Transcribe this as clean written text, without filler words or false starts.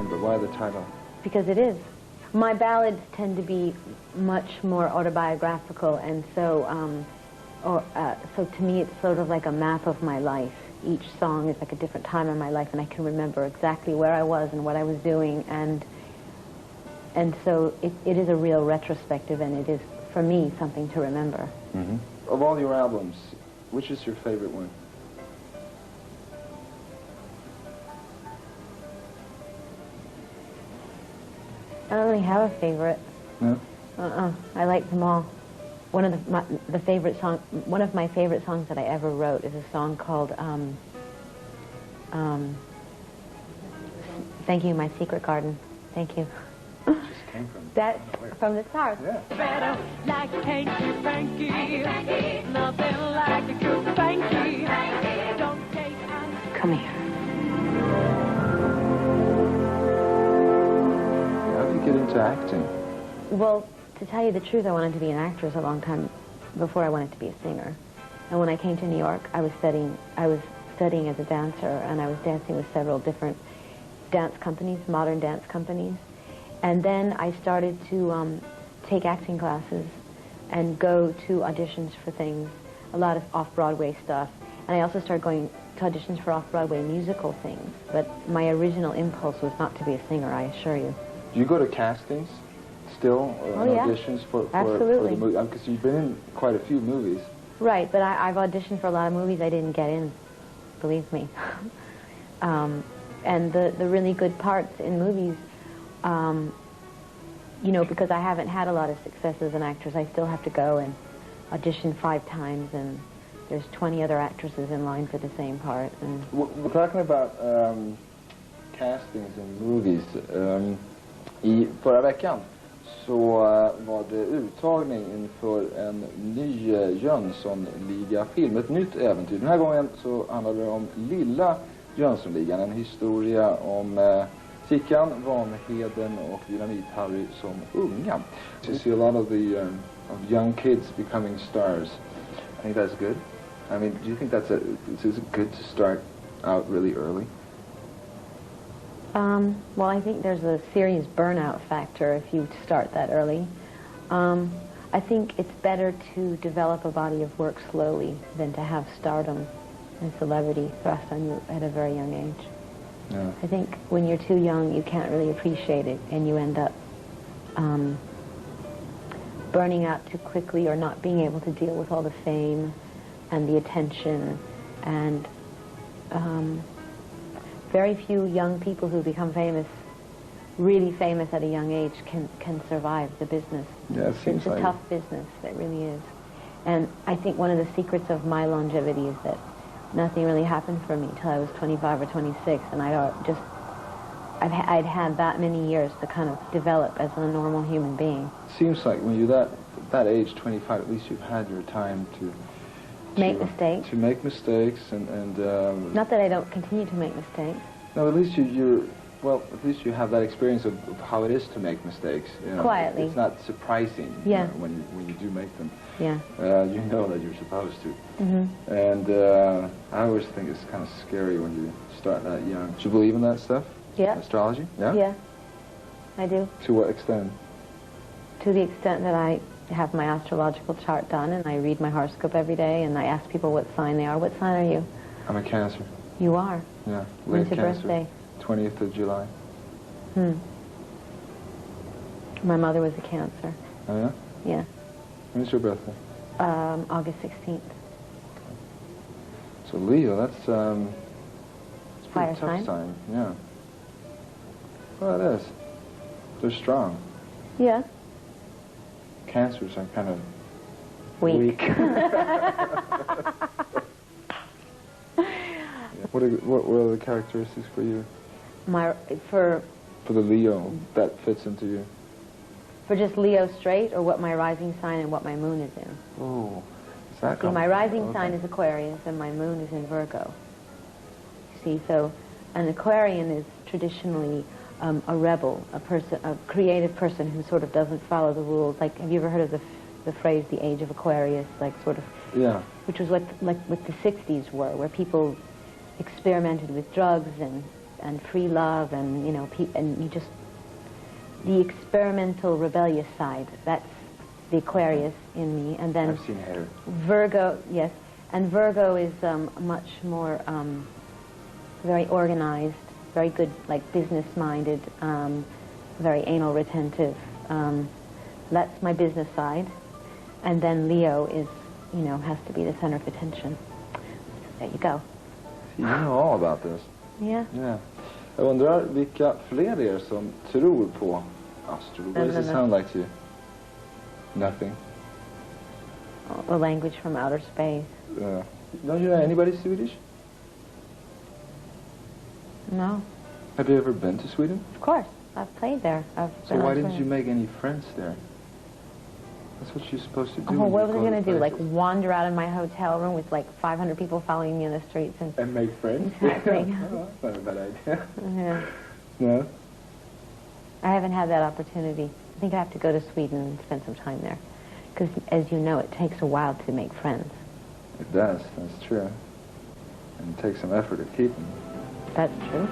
But why the title? Because it is. My ballads tend to be much more autobiographical, and so, so to me it's sort of like a map of my life. Each song is like a different time in my life, and I can remember exactly where I was and what I was doing, and so it is a real retrospective, and it is, for me, something to remember. Mm-hmm. Of all your albums, which is your favorite one? I don't really have a favorite. No? I like them all. One of my favorite songs that I ever wrote is a song called "Thank You, My Secret Garden." Thank you. Just came from. That's from the stars. Yeah. Better like a hanky panky, nothing like a good panky. Don't take Come here. How did you get into acting? Well, to tell you the truth, I wanted to be an actress a long time before I wanted to be a singer. And when I came to New York, I was studying as a dancer, and I was dancing with several different dance companies, modern dance companies. And then I started to take acting classes and go to auditions for things, a lot of off-Broadway stuff. And I also started going to auditions for off-Broadway musical things. But my original impulse was not to be a singer, I assure you. Do you go to castings still? Auditions for the movie? Because you've been in quite a few movies. Right, but I've auditioned for a lot of movies I didn't get in, believe me. And the really good parts in movies, you know, because I haven't had a lot of success as an actress, I still have to go and audition 5 times, and there's 20 other actresses in line for the same part. And we're talking about castings in movies. I förra veckan så var det uttagning inför en ny Jönssonliga-film, ett nytt äventyr. Den här gången så handlar det om lilla Jönssonligan, en historia om Sickan, Vanheden och Dynamit-Harry som unga. You see a lot of the of young kids becoming stars. I think that's good. I mean, do you think is it good to start out really early? Well, I think there's a serious burnout factor if you start that early. I think it's better to develop a body of work slowly than to have stardom and celebrity thrust on you at a very young age. Yeah. I think when you're too young, you can't really appreciate it, and you end up burning out too quickly or not being able to deal with all the fame and the attention, and very few young people who become famous, really famous at a young age, can survive the business. Yeah, it seems it's a tough business, it really is. And I think one of the secrets of my longevity is that nothing really happened for me till I was 25 or 26, and I'd had that many years to kind of develop as a normal human being. Seems like when you're that age, 25, at least you've had your time to make mistakes. To make mistakes, and not that I don't continue to make mistakes. No, at least at least you have that experience of how it is to make mistakes. You know, quietly. It's not surprising. Yeah. You know, when you do make them. Yeah. You know that you're supposed to. Mm-hmm. And I always think it's kind of scary when you start that young. Do you believe in that stuff? Yeah. Astrology? Yeah? Yeah, I do. To what extent? To the extent that I have my astrological chart done, and I read my horoscope every day, and I ask people what sign they are. What sign are you? I'm a Cancer. You are? Yeah. When's Late your Cancer. birthday? 20th of July. My mother was a Cancer. Oh, yeah? Yeah. When's your birthday? August 16th. So Leo, that's it's a Fire pretty tough sign? sign. Yeah. Well, it is. They're strong. Yeah. Cancers are kind of Weak. What are the characteristics for you? For the Leo that fits into you. For just Leo straight, or what my rising sign and what my moon is in? Oh, is that See, my rising sign is Aquarius, and my moon is in Virgo. See, so an Aquarian is traditionally a rebel, a creative person who sort of doesn't follow the rules. Like, have you ever heard of the phrase "the age of Aquarius"? Like, sort of. Yeah. Which was what the '60s were, where people experimented with drugs and and free love, and you know, and you just the experimental, rebellious side. That's the Aquarius in me, and then I've seen hair. Virgo, yes, and Virgo is much more very organized, very good, like business-minded, very anal retentive. That's my business side, and then Leo is, you know, has to be the center of attention. There you go. You know all about this. Yeah. Yeah. Jag undrar vilka fler er som tror på astrology. What does it sound like to you? Nothing. A language from outer space. Don't you know anybody Swedish? No. Have you ever been to Sweden? Of course. I've played there. So why didn't you make any friends there? That's what you're supposed to do. Oh, what was I going to do? Like wander out of my hotel room with like 500 people following me in the streets and make friends? Exactly. Oh, that's not a bad idea. Yeah. No? I haven't had that opportunity. I think I have to go to Sweden and spend some time there. Because, as you know, it takes a while to make friends. It does. That's true. And it takes some effort to keep them. That's true.